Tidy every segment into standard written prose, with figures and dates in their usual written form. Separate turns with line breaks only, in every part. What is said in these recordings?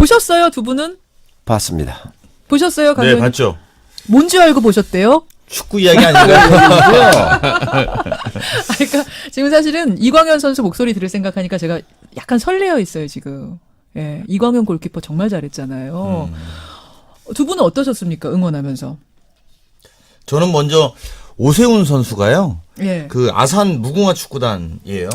보셨어요, 두 분은?
봤습니다.
보셨어요, 강
네,
의원님?
봤죠.
뭔지 알고 보셨대요?
축구 이야기 아닌가요?
그러니까 지금 사실은 이광현 선수 목소리 들을 생각하니까 제가 약간 설레어 있어요, 지금. 예, 이광현 골키퍼 정말 잘했잖아요. 두 분은 어떠셨습니까, 응원하면서?
저는 먼저 오세훈 선수가요.
예.
그 아산 무궁화 축구단이에요.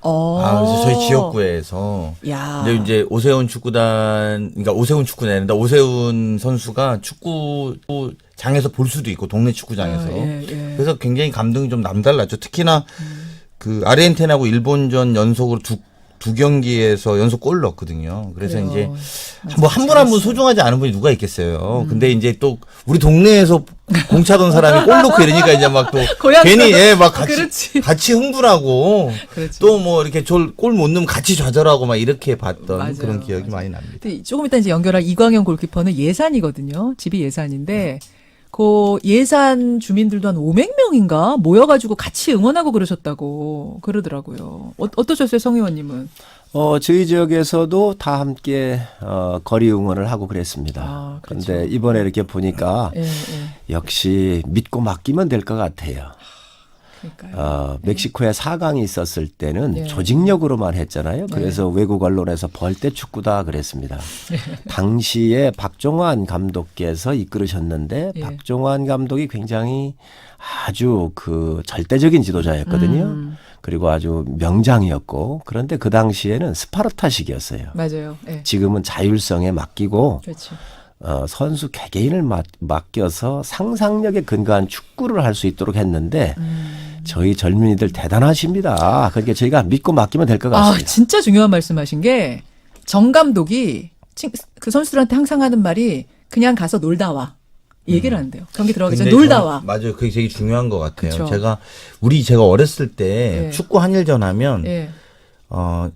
그래서 저희 지역구에서.
야.
근데 이제 오세훈 축구단, 그러니까 오세훈 축구단인데 오세훈 선수가 축구장에서 볼 수도 있고 동네 축구장에서.
예, 예.
그래서 굉장히 감동이 좀 남달랐죠. 특히나 그 아르헨티나하고 일본전 연속으로 두 경기에서 연속 골 넣었거든요. 그래서
그래요.
이제
맞아,
뭐 한 분 한 분 소중하지 않은 분이 누가 있겠어요. 근데 이제 또 우리 동네에서 공 차던 사람이 골 넣고 이러니까 이제 막 또 괜히 막 같이 흥분하고
그렇지.
또 뭐 이렇게 골 못 넣으면 같이 좌절하고 막 이렇게 봤던
맞아요.
그런 기억이
맞아요.
많이 납니다.
근데 조금 이따 이제 연결할 이광현 골키퍼는 예산이거든요. 집이 예산인데 그 예산 주민들도 한 500명인가 모여가지고 같이 응원하고 그러셨다고 그러더라고요. 어떠셨어요, 성 의원님은?
저희 지역에서도 다 함께 거리 응원을 하고 그랬습니다.
그렇죠.
그런데 이번에 이렇게 보니까
예, 예.
역시 믿고 맡기면 될 것 같아요.
그러니까요.
멕시코에 4강이 있었을 때는
예.
조직력으로만 했잖아요. 그래서 외국 언론에서 벌떼 축구다 그랬습니다. 당시에 박종환 감독께서 이끌으셨는데
예.
박종환 감독이 굉장히 아주 그 절대적인 지도자였거든요. 그리고 아주 명장이었고 그런데 그 당시에는 스파르타식이었어요.
맞아요. 예.
지금은 자율성에 맡기고
그렇죠.
선수 개개인을 맡겨서 상상력에 근거한 축구를 할 수 있도록 했는데 저희 젊은이들 대단하십니다. 그러니까 저희가 믿고 맡기면 될 것 같습니다.
진짜 중요한 말씀하신 게 정 감독이 그 선수들한테 항상 하는 말이 그냥 가서 놀다 와. 이 얘기를 하는데요. 경기 들어가기 전에
근데
놀다 와.
맞아요. 그게 되게 중요한 것 같아요.
그쵸.
제가 어렸을 때
예.
축구 한일전 하면
예.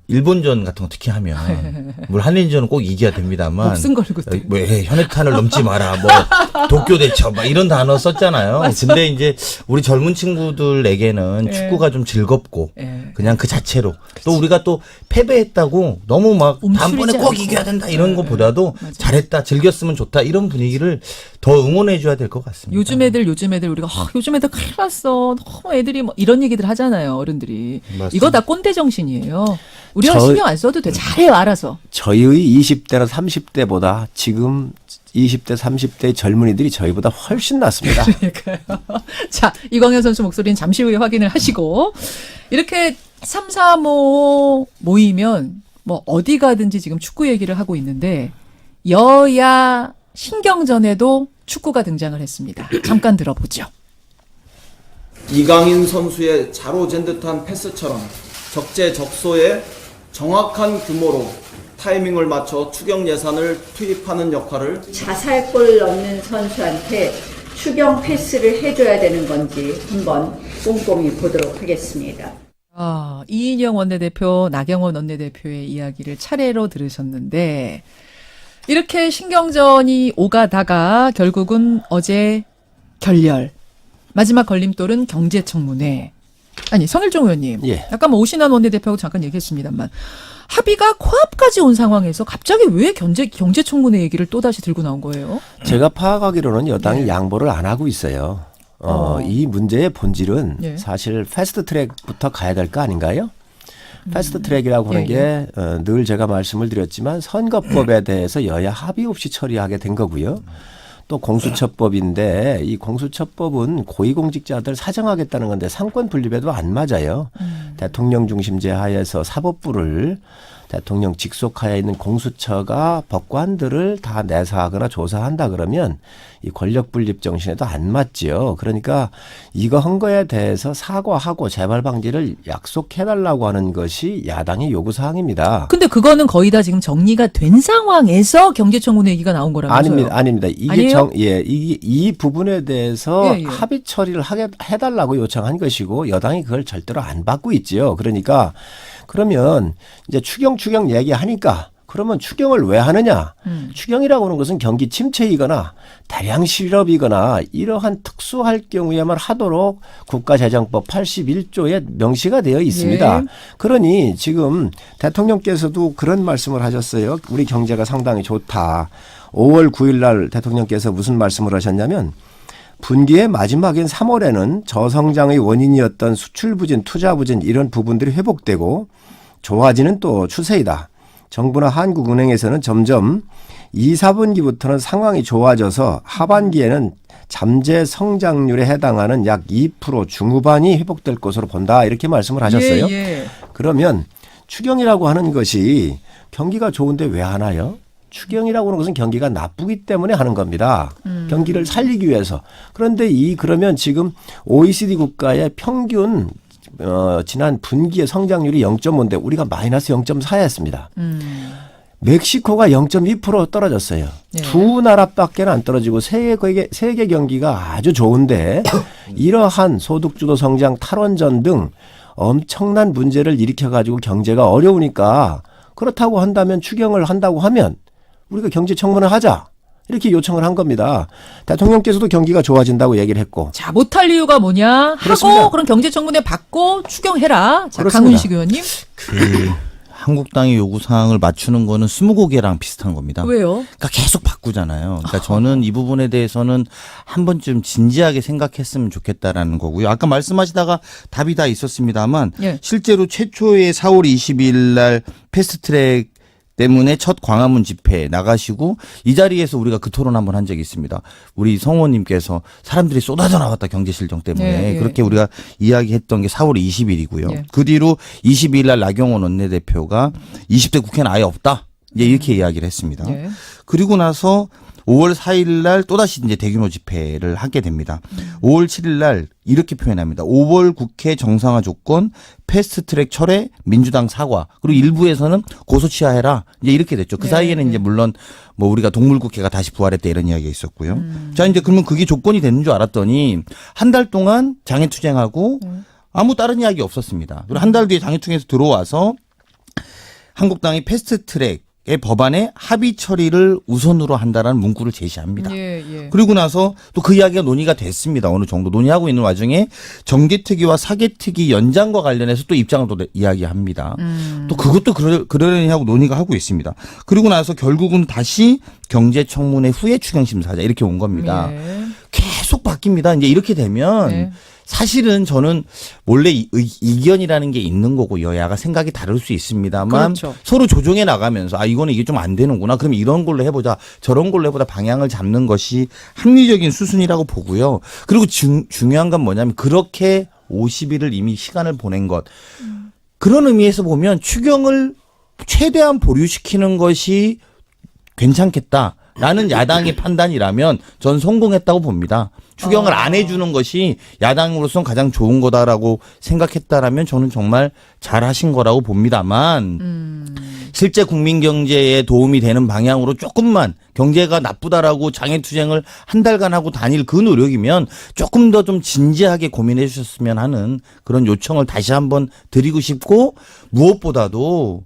일본전 같은 거 특히 하면 물론 한일전은 꼭 이겨야 됩니다만
목숨 걸고
뭐 현해탄을 넘지 마라 뭐 도쿄 대처 막 이런 단어 썼잖아요. 근데 이제 우리 젊은 친구들에게는
예.
축구가 좀 즐겁고
예.
그냥 그 자체로 또 우리가 또 패배했다고 너무 막 다음번에 꼭
않고.
이겨야 된다 이런
예.
것보다도
맞아요.
잘했다 즐겼으면 좋다 이런 분위기를 더 응원해 줘야 될 것 같습니다.
요즘 애들 우리가 요즘 애들 큰일 났어. 너무 애들이 뭐 이런 얘기들 하잖아요. 어른들이.
맞습니다.
이거 다 꼰대 정신이에요. 우리가
저-
신경 안 써도 돼. 잘해요. 알아서.
저희의 20대나 30대보다 지금 20대, 30대 젊은이들이 저희보다 훨씬 낫습니다.
그러니까요. 자, 이광현 선수 목소리는 잠시 후에 확인을 하시고 이렇게 3, 4, 5 모이면 뭐 어디 가든지 지금 축구 얘기를 하고 있는데 여야 신경전에도 축구가 등장을 했습니다. 잠깐 들어보죠.
이강인 선수의 자로잰 듯한 패스처럼 적재적소에 정확한 규모로 타이밍을 맞춰 추격 예산을 투입하는 역할을
자살골 넣는 선수한테 추경 패스를 해줘야 되는 건지 한번 꼼꼼히 보도록 하겠습니다.
이인영 원내대표, 나경원 원내대표의 이야기를 차례로 들으셨는데 이렇게 신경전이 오가다가 결국은 어제 결렬. 마지막 걸림돌은 경제청문회. 아니, 성일종 의원님.
예.
아까 뭐 오신환 원내대표하고 잠깐 얘기했습니다만 합의가 코앞까지 온 상황에서 갑자기 왜 경제청문회 얘기를 또다시 들고 나온 거예요?
제가 파악하기로는 여당이 양보를 안 하고 있어요. 이 문제의 본질은
예.
사실 패스트 트랙부터 가야 될 거 아닌가요? 패스트 트랙이라고 하는 게 늘 제가 말씀을 드렸지만 선거법에 대해서 여야 합의 없이 처리하게 된 거고요. 또 공수처법인데 이 공수처법은 고위공직자들 사정하겠다는 건데 상권 분립에도 안 맞아요. 대통령 중심제 하에서 사법부를 대통령 직속하에 있는 공수처가 법관들을 다 내사하거나 조사한다 그러면 이 권력 분립 정신에도 안 맞지요. 그러니까 이거 한 거에 대해서 사과하고 재발 방지를 약속해달라고 하는 것이 야당의 요구 사항입니다.
근데 그거는 거의 다 지금 정리가 된 상황에서 경제청문회 얘기가 나온 거라면서요?
아닙니다. 이게
아니에요?
이 부분에 대해서
예, 예.
합의 처리를 해달라고 요청한 것이고 여당이 그걸 절대로 안 받고 있지요. 그러니까 그러면 이제 추경 얘기하니까 그러면 추경을 왜 하느냐? 추경이라고 하는 것은 경기 침체이거나 대량 실업이거나 이러한 특수할 경우에만 하도록 국가재정법 81조에 명시가 되어 있습니다.
예.
그러니 지금 대통령께서도 그런 말씀을 하셨어요. 우리 경제가 상당히 좋다. 5월 9일 날 대통령께서 무슨 말씀을 하셨냐면 분기의 마지막인 3월에는 저성장의 원인이었던 수출 부진, 투자 부진 이런 부분들이 회복되고 좋아지는 또 추세이다. 정부나 한국은행에서는 점점 2, 4분기부터는 상황이 좋아져서 하반기에는 잠재 성장률에 해당하는 약 2% 중후반이 회복될 것으로 본다. 이렇게 말씀을 하셨어요.
예, 예.
그러면 추경이라고 하는 것이 경기가 좋은데 왜 하나요? 추경이라고 하는 것은 경기가 나쁘기 때문에 하는 겁니다. 경기를 살리기 위해서. 그런데 그러면 지금 OECD 국가의 평균 지난 분기의 성장률이 0.5인데 우리가 마이너스 0.4였습니다. 멕시코가 0.2% 떨어졌어요.
네.
두 나라밖에 안 떨어지고 세계 경기가 아주 좋은데 이러한 소득주도 성장 탈원전 등 엄청난 문제를 일으켜가지고 경제가 어려우니까 그렇다고 한다면 추경을 한다고 하면 우리가 경제청문회 하자. 이렇게 요청을 한 겁니다. 대통령께서도 경기가 좋아진다고 얘기를 했고.
자, 못할 이유가 뭐냐?
그렇습니다.
하고 그럼 경제청문회 받고 추경해라. 자,
그렇습니다.
강훈식 의원님.
한국당의 요구사항을 맞추는 거는 스무고개랑 비슷한 겁니다.
왜요?
그러니까 계속 바꾸잖아요. 그러니까 저는 이 부분에 대해서는 한 번쯤 진지하게 생각했으면 좋겠다라는 거고요. 아까 말씀하시다가 답이 다 있었습니다만
예.
실제로 최초의 4월 22일 날 패스트트랙 때문에 첫 광화문 집회에 나가시고 이 자리에서 우리가 그 토론 한번 한 적이 있습니다. 우리 성우님께서 사람들이 쏟아져 나왔다 경제실정 때문에
예, 예.
그렇게 우리가 이야기했던 게 4월 20일이고요.
예.
그 뒤로 22일 날 나경원 원내대표가 20대 국회는 아예 없다. 이렇게 이야기를 했습니다.
예.
그리고 나서 5월 4일 날 또다시 이제 대규모 집회를 하게 됩니다. 5월 7일 날 이렇게 표현합니다. 5월 국회 정상화 조건, 패스트트랙 철회, 민주당 사과. 그리고 일부에서는 고소 취하해라. 이제 이렇게 됐죠. 그
네,
사이에는
네.
이제 물론 뭐 우리가 동물국회가 다시 부활했다 이런 이야기가 있었고요. 자, 이제 그러면 그게 조건이 되는 줄 알았더니 한 달 동안 장애투쟁하고 아무 다른 이야기 없었습니다. 그리고 한 달 뒤에 장애투쟁에서 들어와서 한국당이 패스트트랙 의 법안의 합의 처리를 우선으로 한다라는 문구를 제시합니다.
예, 예.
그리고 나서 또 그 이야기가 논의가 됐습니다. 어느 정도 논의하고 있는 와중에 정개특위와 사개특위 연장과 관련해서 또 입장을 또 이야기합니다. 또 그것도 그러려니 하고 논의가 하고 있습니다. 그리고 나서 결국은 다시 경제청문회 후에 추경심사하자 이렇게 온 겁니다.
예.
계속 바뀝니다. 이제 이렇게 되면
네.
사실은 저는 원래 이견이라는 게 있는 거고 여야가 생각이 다를 수 있습니다만
그렇죠.
서로 조정해 나가면서 이거는 이게 좀 안 되는구나. 그럼 이런 걸로 해보자. 저런 걸로 해보자. 방향을 잡는 것이 합리적인 수순이라고 보고요. 그리고 중요한 건 뭐냐면 그렇게 50일을 이미 시간을 보낸 것. 그런 의미에서 보면 추경을 최대한 보류시키는 것이 괜찮겠다. 라는 야당의 판단이라면 전 성공했다고 봅니다. 추경을 안 해주는 것이 야당으로서는 가장 좋은 거다라고 생각했다라면 저는 정말 잘하신 거라고 봅니다만 실제 국민 경제에 도움이 되는 방향으로 조금만 경제가 나쁘다라고 장애투쟁을 한 달간 하고 다닐 그 노력이면 조금 더 좀 진지하게 고민해 주셨으면 하는 그런 요청을 다시 한번 드리고 싶고 무엇보다도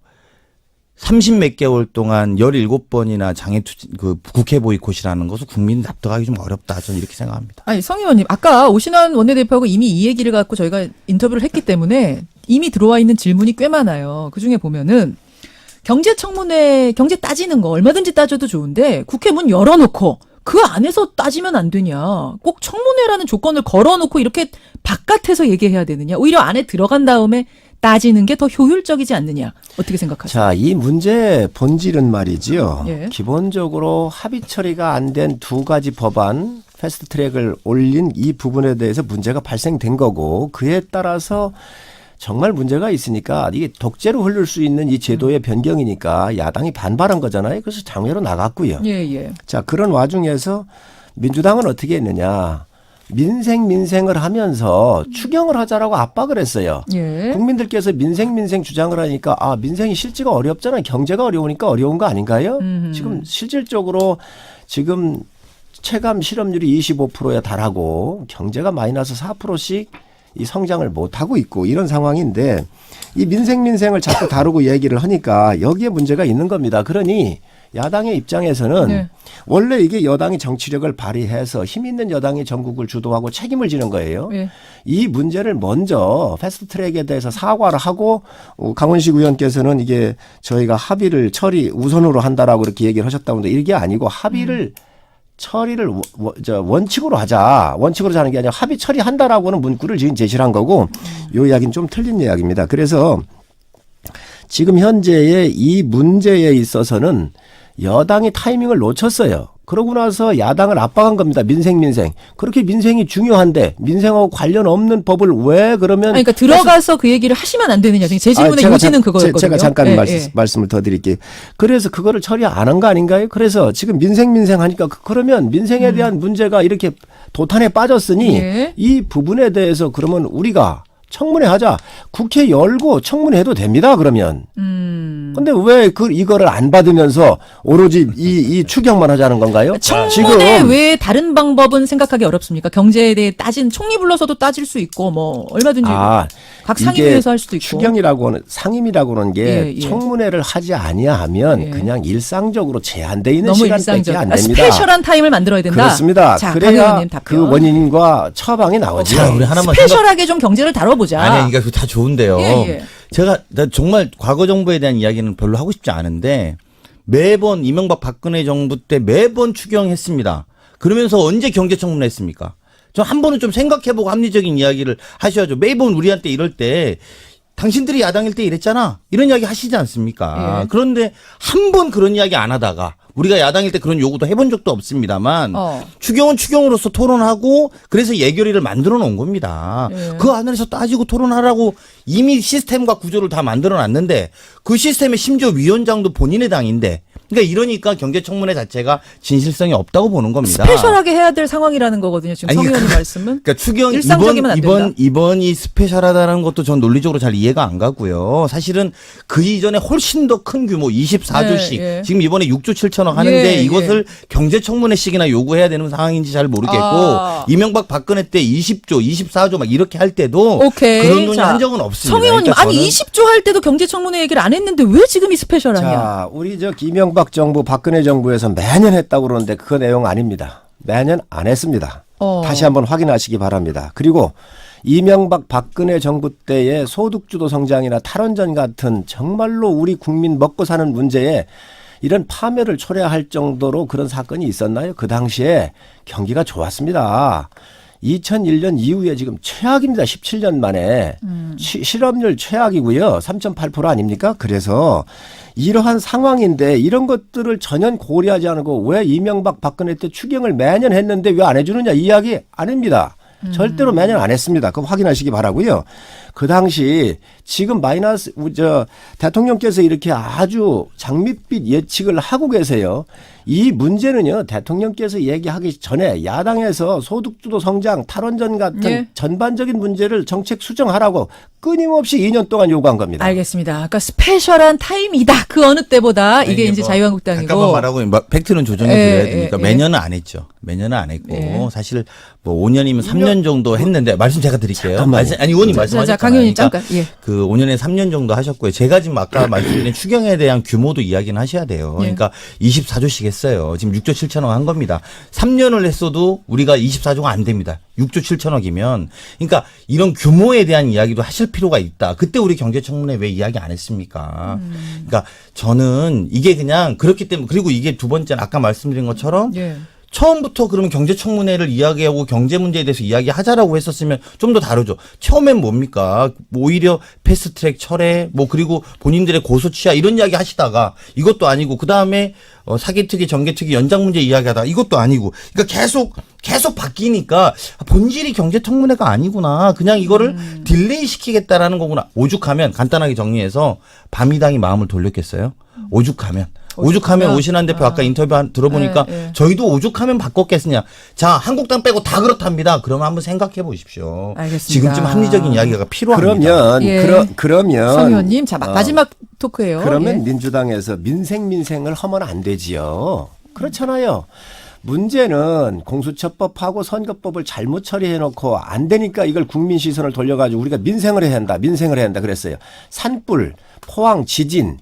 30몇 개월 동안 17번이나 그 국회 보이콧이라는 것은 국민이 납득하기 좀 어렵다. 저는 이렇게 생각합니다.
아니, 성 의원님, 아까 오신환 원내대표하고 이미 이 얘기를 갖고 저희가 인터뷰를 했기 때문에 이미 들어와 있는 질문이 꽤 많아요. 그중에 보면은 경제청문회, 경제 따지는 거 얼마든지 따져도 좋은데 국회 문 열어놓고 그 안에서 따지면 안 되냐. 꼭 청문회라는 조건을 걸어놓고 이렇게 바깥에서 얘기해야 되느냐. 오히려 안에 들어간 다음에 따지는 게 더 효율적이지 않느냐. 어떻게 생각하세요?
자, 이 문제의 본질은 말이지요.
예.
기본적으로 합의 처리가 안 된 두 가지 법안 패스트트랙을 올린 이 부분에 대해서 문제가 발생된 거고 그에 따라서 정말 문제가 있으니까 이게 독재로 흐를 수 있는 이 제도의 변경이니까 야당이 반발한 거잖아요. 그래서 장외로 나갔고요.
예, 예.
자, 그런 와중에서 민주당은 어떻게 했느냐. 민생을 하면서 추경을 하자라고 압박을 했어요.
예.
국민들께서 민생 주장을 하니까 민생이 실지가 어렵잖아요. 경제가 어려우니까 어려운 거 아닌가요? 지금 실질적으로 지금 체감 실업률이 25%에 달하고 경제가 마이너스 4%씩 이 성장을 못 하고 있고 이런 상황인데 이 민생을 자꾸 다루고 얘기를 하니까 여기에 문제가 있는 겁니다. 그러니 야당의 입장에서는
네.
원래 이게 여당이 정치력을 발휘해서 힘 있는 여당이 전국을 주도하고 책임을 지는 거예요.
네.
이 문제를 먼저 패스트트랙에 대해서 사과를 하고 강원식 의원께서는 이게 저희가 합의를 처리 우선으로 한다라고 이렇게 얘기를 하셨다고 하는데 이게 아니고 합의를 처리를 원칙으로 하자. 원칙으로 하는 게 아니라 합의 처리한다라고는 문구를 지금 제시를 한 거고 이 이야기는 좀 틀린 이야기입니다. 그래서 지금 현재의 이 문제에 있어서는 여당이 타이밍을 놓쳤어요. 그러고 나서 야당을 압박한 겁니다. 민생. 그렇게 민생이 중요한데 민생하고 관련 없는 법을 왜 그러면.
아니, 그러니까 들어가서 그 얘기를 하시면 안 되느냐. 제 질문의 요지는 그거였거든요.
제가 잠깐
예,
말씀을 더 드릴게요. 그래서 그거를 처리 안 한 거 아닌가요? 그래서 지금 민생 하니까 그러면 민생에 대한 문제가 이렇게 도탄에 빠졌으니
예.
이 부분에 대해서 그러면 우리가 청문회 하자. 국회 열고 청문회 해도 됩니다. 그러면. 근데 왜 이거를 안 받으면서 오로지 이 추경만 하자는 건가요?
청문회 외에 다른 방법은 생각하기 어렵습니까? 경제에 대해 따진 총리 불러서도 따질 수 있고 뭐 얼마든지 각 상임위에서 할 수도 있고.
추경이라고는 상임이라고 하는 게
예.
청문회를 하지 아니하면
예.
그냥 일상적으로 제한돼 있는
너무
시간밖에
일상적.
안 됩니다.
스페셜한 타임을 만들어야 된다.
그렇습니다.
자, 강
그래야
의원님 답변.
그 원인과 처방이 나오죠.
자, 우리 하나만
스페셜하게 좀 경제를 다뤄보자.
아니, 그러니까 그거 다 좋은데요.
예.
나 정말 과거 정부에 대한 이야기는 별로 하고 싶지 않은데 매번 이명박 박근혜 정부 때 매번 추경했습니다. 그러면서 언제 경제청문회 했습니까? 저 한 번은 좀 생각해보고 합리적인 이야기를 하셔야죠. 매번 우리한테 이럴 때 당신들이 야당일 때 이랬잖아. 이런 이야기 하시지 않습니까?
예.
그런데 한 번 그런 이야기 안 하다가 우리가 야당일 때 그런 요구도 해본 적도 없습니다만 추경은 추경으로서 토론하고 그래서 예결위를 만들어 놓은 겁니다.
예.
그 안에서 따지고 토론하라고 이미 시스템과 구조를 다 만들어 놨는데 그 시스템의 심지어 위원장도 본인의 당인데 그러니까 이러니까 경제청문회 자체가 진실성이 없다고 보는 겁니다.
스페셜하게 해야 될 상황이라는 거거든요. 지금 성 의원님 말씀은.
그러니까 추경
일상적이면 안 된다.
이번이 스페셜하다는 것도 전 논리적으로 잘 이해가 안 가고요. 사실은 그 이전에 훨씬 더 큰 규모 24조씩
예.
지금 이번에 6조 7천억 하는데
예,
이것을 경제청문회식이나 요구해야 되는 상황인지 잘 모르겠고 이명박 박근혜 때 20조, 24조 막 이렇게 할 때도
오케이.
그런 논의
자,
한 적은 없습니다.
성 의원님
그러니까
아니 20조 할 때도 경제청문회 얘기를 안 했는데 왜 지금 이 스페셜하냐?
자, 우리 이명박 정부, 박근혜 정부에서 매년 했다고 그러는데 그 내용 아닙니다. 매년 안 했습니다. 다시 한번 확인하시기 바랍니다. 그리고 이명박 박근혜 정부 때의 소득주도 성장이나 탈원전 같은 정말로 우리 국민 먹고 사는 문제에 이런 파멸을 초래할 정도로 그런 사건이 있었나요? 그 당시에 경기가 좋았습니다. 2001년 이후에 지금 최악입니다. 17년 만에. 실업률 최악이고요. 3.8% 아닙니까? 그래서 이러한 상황인데 이런 것들을 전혀 고려하지 않고 왜 이명박 박근혜 때 추경을 매년 했는데 왜 안 해주느냐 이 이야기 아닙니다. 절대로 매년 안 했습니다. 그거 확인하시기 바라고요. 그 당시 지금 대통령께서 이렇게 아주 장밋빛 예측을 하고 계세요. 이 문제는요. 대통령께서 얘기하기 전에 야당에서 소득주도 성장, 탈원전 같은 전반적인 문제를 정책 수정하라고 끊임없이 2년 동안 요구한 겁니다.
알겠습니다. 그러니까 스페셜한 타임이다. 그 어느 때보다 이게 이제 자유한국당이고.
잠깐만 말하고 팩트는 조정해 드려야 되니까 매년은 안 했죠. 매년은 안 했고 사실 뭐 5년이면 3년 정도 했는데 말씀 제가 드릴게요. 아니 의원님 말씀하셨잖아요.
자, 강 의원님 잠깐. 예.
그 5년에 3년 정도 하셨고요. 제가 지금 아까 말씀드린 추경에 대한 규모도 이야기는 하셔야 돼요. 그러니까 24조씩 했어요. 지금 6조 7천억 한 겁니다. 3년을 했어도 우리가 24조가 안 됩니다. 6조 7천억이면. 그러니까 이런 규모에 대한 이야기도 하실 필요가 있다. 그때 우리 경제청문회 왜 이야기 안 했습니까? 그러니까 저는 이게 그냥 그렇기 때문에 그리고 이게 두 번째는 아까 말씀드린 것처럼 처음부터 그러면 경제청문회를 이야기하고 경제 문제에 대해서 이야기하자라고 했었으면 좀 더 다르죠. 처음엔 뭡니까? 오히려 패스트트랙 철회 그리고 본인들의 고소 취하 이런 이야기 하시다가 이것도 아니고 그다음에 사기특위 정개특위 연장 문제 이야기하다가 이것도 아니고 그러니까 계속 바뀌니까 본질이 경제청문회가 아니구나. 그냥 이거를 딜레이 시키겠다라는 거구나. 오죽하면 간단하게 정리해서 바미당이 마음을 돌렸겠어요? 오죽하면 오신환 대표 아까 인터뷰 들어보니까 저희도 오죽하면 바꿨겠느냐. 자, 한국당 빼고 다 그렇답니다. 그러면 한번 생각해 보십시오.
알겠습니다.
지금쯤 합리적인 이야기가 필요합니다.
그러면
성 의원님, 자 마지막 토크예요.
그러면 민주당에서 민생을 하면 안 되지요. 그렇잖아요. 문제는 공수처법하고 선거법을 잘못 처리해놓고 안 되니까 이걸 국민 시선을 돌려가지고 우리가 민생을 해야 한다. 민생을 해야 한다 그랬어요. 산불, 포항, 지진,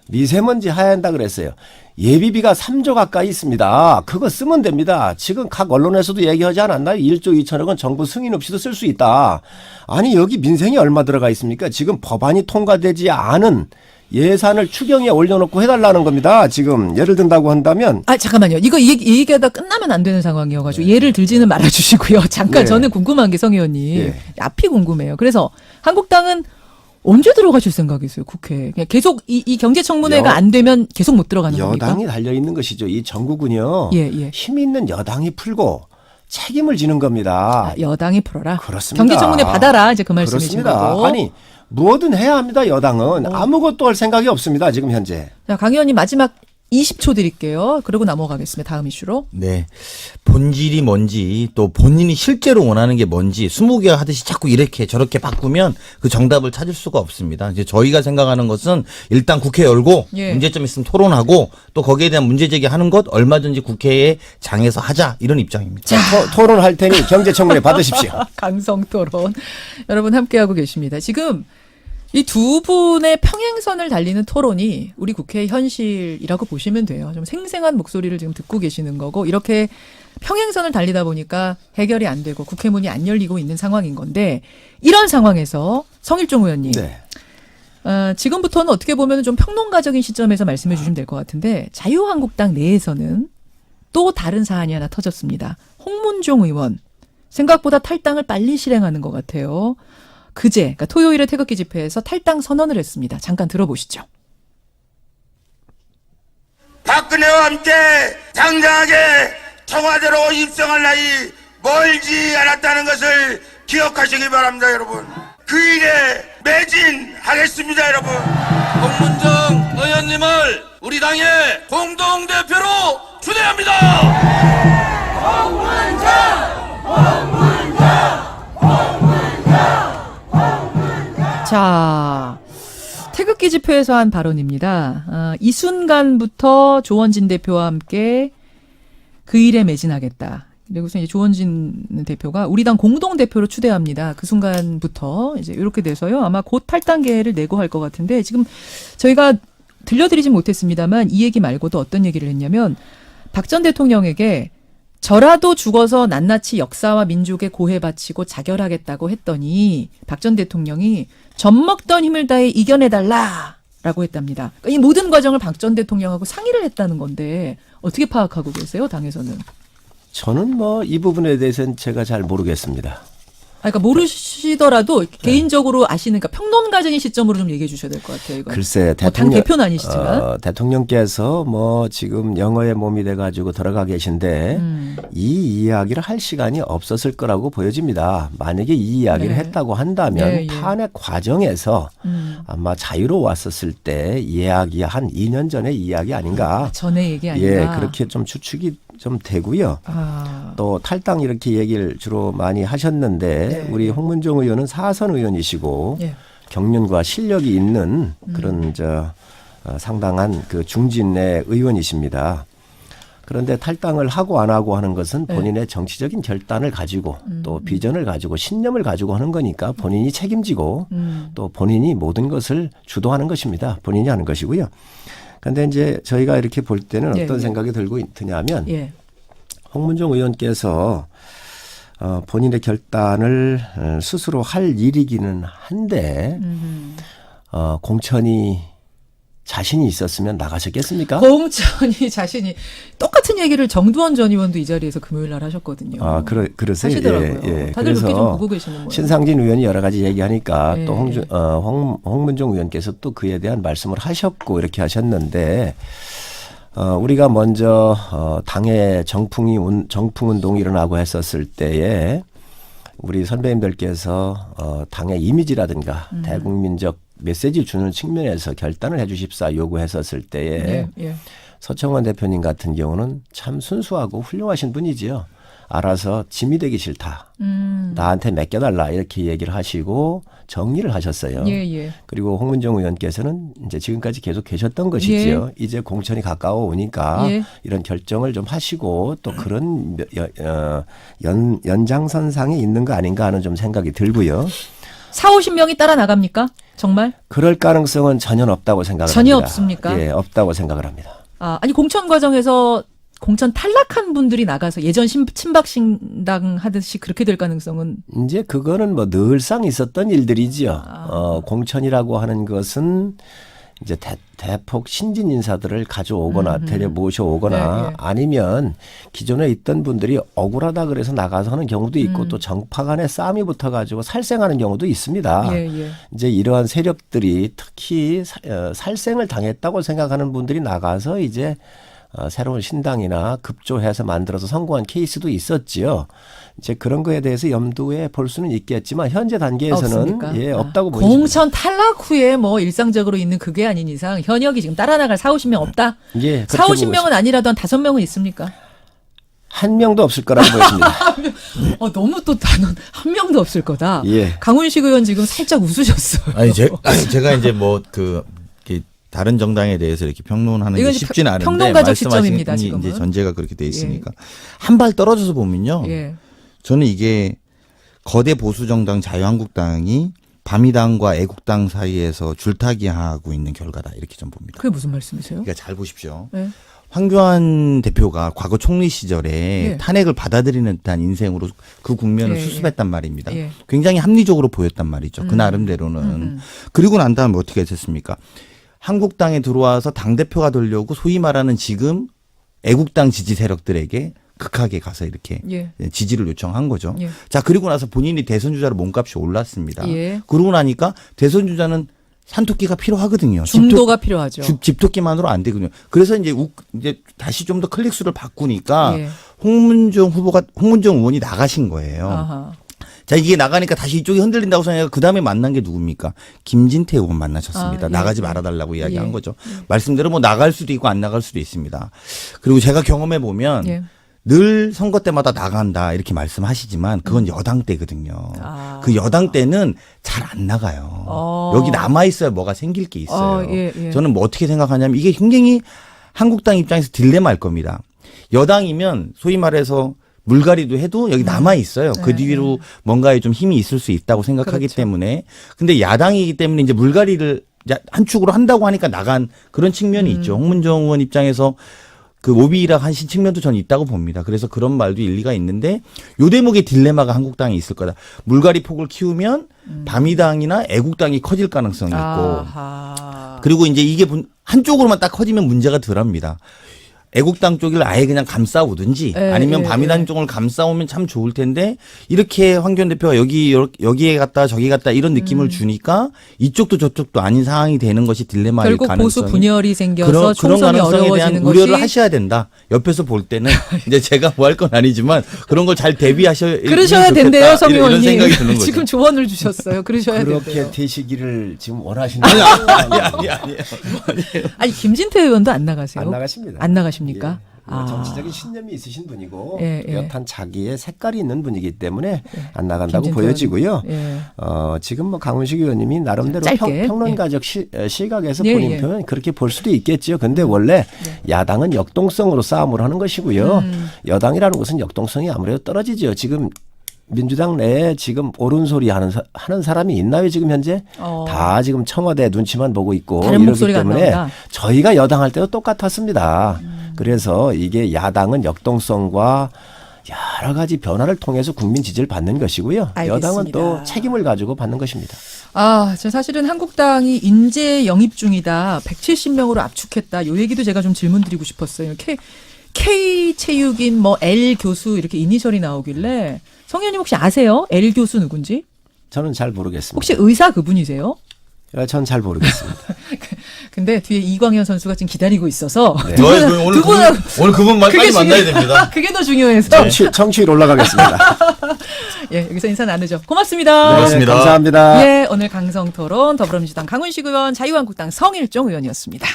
미세먼지 해야 한다 그랬어요. 예비비가 3조 가까이 있습니다. 그거 쓰면 됩니다. 지금 각 언론에서도 얘기하지 않았나요? 1조 2천억 원 정부 승인 없이도 쓸 수 있다. 아니 여기 민생이 얼마 들어가 있습니까? 지금 법안이 통과되지 않은 예산을 추경에 올려놓고 해달라는 겁니다. 지금 예를 든다고 한다면
잠깐만요. 이거 이 얘기하다 끝나면 안 되는 상황이어가지고 예를 들지는 말아주시고요. 잠깐
네.
저는 궁금한 게 성 의원님
예.
앞이 궁금해요. 그래서 한국당은 언제 들어가실 생각이세요? 국회에 그냥 계속 이 경제청문회가 안 되면 계속 못 들어가는 겁니까?
여당이 달려 있는 것이죠. 이 정국은요.
예.
힘 있는 여당이 풀고 책임을 지는 겁니다.
여당이 풀어라.
그렇습니다.
경제청문회 받아라. 이제 그 말씀이신
그렇습니다.
거고.
아니 뭐든 해야 합니다. 여당은 아무것도 할 생각이 없습니다. 지금 현재.
자, 강 의원님 마지막 20초 드릴게요. 그리고 넘어가겠습니다. 다음 이슈로.
네. 본질이 뭔지 또 본인이 실제로 원하는 게 뭔지 20개 하듯이 자꾸 이렇게 저렇게 바꾸면 그 정답을 찾을 수가 없습니다. 이제 저희가 생각하는 것은 일단 국회 열고
예.
문제점 있으면 토론하고 또 거기에 대한 문제 제기하는 것 얼마든지 국회에 장에서 하자 이런 입장입니다.
토론할 테니 경제청문회 받으십시오.
강성 토론. 여러분 함께하고 계십니다. 지금 이 두 분의 평행선을 달리는 토론이 우리 국회의 현실이라고 보시면 돼요. 좀 생생한 목소리를 지금 듣고 계시는 거고 이렇게 평행선을 달리다 보니까 해결이 안 되고 국회문이 안 열리고 있는 상황인 건데 이런 상황에서 성일종 의원님
네.
지금부터는 어떻게 보면 좀 평론가적인 시점에서 말씀해 주시면 될 것 같은데 자유한국당 내에서는 또 다른 사안이 하나 터졌습니다. 홍문종 의원 생각보다 탈당을 빨리 실행하는 것 같아요. 그제 그러니까 토요일에 태극기 집회에서 탈당 선언을 했습니다. 잠깐 들어보시죠.
박근혜와 함께 당당하게 청와대로 입성할 나이 멀지 않았다는 것을 기억하시기 바랍니다, 여러분. 그 일에 매진하겠습니다, 여러분. 홍문정 의원님을 우리 당의 공동대표로 추대합니다.
자, 태극기 집회에서 한 발언입니다. 이 순간부터 조원진 대표와 함께 그 일에 매진하겠다. 그리고서 이제 조원진 대표가 우리 당 공동대표로 추대합니다. 그 순간부터 이제 이렇게 돼서요. 아마 곧 탈당계를 내고 할 것 같은데 지금 저희가 들려드리진 못했습니다만 이 얘기 말고도 어떤 얘기를 했냐면 박 전 대통령에게 저라도 죽어서 낱낱이 역사와 민족에 고해 바치고 자결하겠다고 했더니 박 전 대통령이 젖먹던 힘을 다해 이겨내달라라고 했답니다. 그러니까 이 모든 과정을 박 전 대통령하고 상의를 했다는 건데 어떻게 파악하고 계세요? 당에서는.
저는 뭐 이 부분에 대해서는 제가 잘 모르겠습니다.
그러니까 모르시더라도 개인적으로 아시는 그러니까 평론가적인 시점으로 좀 얘기해 주셔야 될 것 같아요. 이건.
글쎄
당 대표는 아니시지만.
대통령께서 뭐 지금 영어에 몸이 돼가지고 들어가 계신데 이 이야기를 할 시간이 없었을 거라고 보여집니다. 만약에 이 이야기를
네.
했다고 한다면
네, 예.
탄핵 과정에서 아마 자유로 왔었을 때 이야기 한 2년 전의 이야기 아닌가.
전에 얘기 아닌가.
예, 그렇게 좀 추측이 좀 되고요. 또 탈당 이렇게 얘기를 주로 많이 하셨는데
네.
우리 홍문종 의원은 사선 의원이시고
예.
경륜과 실력이 있는 그런 상당한 그 중진의 의원이십니다. 그런데 탈당을 하고 안 하고 하는 것은 본인의 정치적인 결단을 가지고 또 비전을 가지고 신념을 가지고 하는 거니까 본인이 책임지고 또 본인이 모든 것을 주도하는 것입니다. 본인이 하는 것이고요. 그런데 이제 저희가 이렇게 볼 때는 어떤 생각이 드냐면 홍문종 의원께서 본인의 결단을 스스로 할 일이기는 한데 공천이 자신이 있었으면 나가셨겠습니까?
공천이 자신이 똑같은 얘기를 정두원 전 의원도 이 자리에서 금요일 날 하셨거든요.
그러세요.
하시더라고요.
예.
다들 그렇게 좀
그래서
보고 계시는 거예요.
신상진 의원이 여러 가지 얘기하니까
예.
또 홍문종 의원께서 또 그에 대한 말씀을 하셨고 이렇게 하셨는데 우리가 먼저 당의 정풍운동이 일어나고 했었을 때에 우리 선배님들께서 당의 이미지라든가 대국민적 메시지 주는 측면에서 결단을 해 주십사 요구했었을 때에
예.
서청원 대표님 같은 경우는 참 순수하고 훌륭하신 분이지요. 알아서 짐이 되기 싫다. 나한테 맡겨달라 이렇게 얘기를 하시고 정리를 하셨어요.
예, 예.
그리고 홍문정 의원께서는 이제 지금까지 계속 계셨던 것이지요. 이제 공천이 가까워 오니까
예.
이런 결정을 좀 하시고 또 그런 연장선상에 있는 거 아닌가 하는 좀 생각이 들고요.
40-50명이 따라 나갑니까? 정말?
그럴 가능성은 전혀 없다고 생각을
전혀
합니다.
없습니까?
예, 없다고 생각을 합니다.
아니 공천 과정에서 공천 탈락한 분들이 나가서 예전 친박신당 하듯이 그렇게 될 가능성은
이제 그거는 뭐 늘상 있었던 일들이지요. 공천이라고 하는 것은 이제 대폭 신진 인사들을 가져오거나 데려 모셔오거나
네.
아니면 기존에 있던 분들이 억울하다 그래서 나가서 하는 경우도 있고 또 정파 간에 싸움이 붙어가지고 살생하는 경우도 있습니다.
예, 예.
이제 이러한 세력들이 특히 살생을 당했다고 생각하는 분들이 나가서 이제 새로운 신당이나 급조해서 만들어서 성공한 케이스도 있었지요. 이제 그런 거에 대해서 염두에 볼 수는 있겠지만 현재 단계에서는
없습니까?
예, 없다고 보입니다.
공천 탈락 후에 뭐 일상적으로 있는 그게 아닌 이상 현역이 지금 따라 나갈 40-50명 없다?
예,
40-50명은 아니라도 한 5명은 있습니까?
한 명도 없을 거라고 보입니다.
너무 또 단언 한 명도 없을 거다.
예.
강훈식 의원 지금 살짝 웃으셨어요.
아니 제가 이제 뭐 다른 정당에 대해서 이렇게 평론하는 게
이건
쉽지는 않은데
평론가적
말씀하신
시점입니다, 지금은.
이제 전제가 그렇게 돼 있으니까 한 발 떨어져서 보면요.
예.
저는 이게 거대 보수 정당 자유한국당이 바미당과 애국당 사이에서 줄타기하고 있는 결과다 이렇게 좀 봅니다.
그게 무슨 말씀이세요?
그러니까 잘 보십시오.
네.
황교안 대표가 과거 총리 시절에
예.
탄핵을 받아들이는 듯한 인생으로 그 국면을
예,
수습했단 말입니다.
예.
굉장히 합리적으로 보였단 말이죠. 그 나름대로는. 그리고 난 다음에 어떻게 됐습니까? 한국당에 들어와서 당대표가 되려고 소위 말하는 지금 애국당 지지 세력들에게 극하게 가서 이렇게
예.
지지를 요청한 거죠.
예.
자, 그리고 나서 본인이 대선 주자로 몸값이 올랐습니다.
예.
그러고 나니까 대선 주자는 산토끼가 필요하거든요.
중도가 필요하죠.
집토끼만으로 안 되거든요. 그래서 이제 다시 좀 더 클릭수를 바꾸니까
예.
홍문정 의원이 나가신 거예요.
아하.
자, 이게 나가니까 다시 이쪽이 흔들린다고 생각해서 그 다음에 만난 게 누굽니까? 김진태 의원 만나셨습니다.
아, 예,
나가지
예.
말아달라고 이야기한
예.
거죠. 말씀대로 뭐 나갈 수도 있고 안 나갈 수도 있습니다. 그리고 제가 경험해 보면
예.
늘 선거 때마다 나간다 이렇게 말씀하시지만 그건 여당 때거든요.
아.
그 여당 때는 잘 안 나가요. 여기 남아 있어야 뭐가 생길 게 있어요.
예, 예.
저는 뭐 어떻게 생각하냐면 이게 굉장히 한국당 입장에서 딜레마일 겁니다. 여당이면 소위 말해서 물갈이도 해도 여기 남아 있어요. 그 뒤로 뭔가에 좀 힘이 있을 수 있다고 생각하기
그렇죠.
때문에. 근데 야당이기 때문에 이제 물갈이를 한 축으로 한다고 하니까 나간 그런 측면이 있죠. 홍문정 의원 입장에서 그 모비락 하신 측면도 저는 있다고 봅니다. 그래서 그런 말도 일리가 있는데 요 대목의 딜레마가 한국당에 있을 거다. 물갈이 폭을 키우면 바미당이나 애국당이 커질 가능성이 있고
아하.
그리고 이제 이게 한쪽으로만 딱 커지면 문제가 덜합니다. 애국당 쪽을 아예 그냥 감싸오든지
예,
아니면
예,
바미당 쪽을 감싸오면 참 좋을 텐데 이렇게 황교안 대표가 여기에 갔다 저기 갔다 이런 느낌을 주니까 이쪽도 저쪽도 아닌 상황이 되는 것이 딜레마일
결국
가능성이
보수 분열이 생겨서
그런
총선이
가능성에 대한
어려워지는
우려를
것이
하셔야 된다. 옆에서 볼 때는 이제 제가 뭐 할 건 아니지만 그런 걸 잘 대비하셔야
그러셔야
좋겠다.
된대요, 성
이런
의원님.
생각이 드는 거죠.
지금 조언을 주셨어요. 그러셔야
그렇게
된대요.
되시기를 지금 원하시는
아니.
아니 김진태 의원도 안 나가세요?
안 나가십니다.
안 나가십니까?
예. 정치적인 신념이 있으신 분이고
예, 예.
뚜렷한 자기의 색깔이 있는 분이기 때문에 안 나간다고
김진태
보여지고요.
예.
지금 뭐 강훈식 의원님이 나름대로
짧게.
평론가적 시각에서
예,
본인
예.
표현 그렇게 볼 수도 있겠죠. 근데 원래 야당은 역동성으로 싸움을 하는 것이고요. 여당이라는 것은 역동성이 아무래도 떨어지죠. 지금 민주당 내에 지금 옳은 소리 하는 사람이 있나요? 지금 현재 다 지금 청와대 눈치만 보고 있고
다른
이러기
목소리가 안
때문에
나온다.
저희가 여당 할 때도 똑같았습니다. 그래서 이게 야당은 역동성과 여러 가지 변화를 통해서 국민 지지를 받는 것이고요.
알겠습니다.
여당은 또 책임을 가지고 받는 것입니다.
저 사실은 한국당이 인재 영입 중이다. 170명으로 압축했다. 요 얘기도 제가 좀 질문 드리고 싶었어요. K 체육인 뭐 L 교수 이렇게 이니셜이 나오길래 성 의원님 혹시 아세요? L 교수 누군지?
저는 잘 모르겠습니다.
혹시 의사 그분이세요?
전 잘 모르겠습니다.
근데 뒤에 이광현 선수가 지금 기다리고 있어서
네.
두 분하고
오늘 그분만
그게
빨리 만나야 됩니다.
그게 더 중요해서
청취율 올라가겠습니다.
예, 여기서 인사 나누죠. 고맙습니다.
고맙습니다.
감사합니다.
예, 오늘 강성토론 더불어민주당 강훈식 의원, 자유한국당 성일종 의원이었습니다.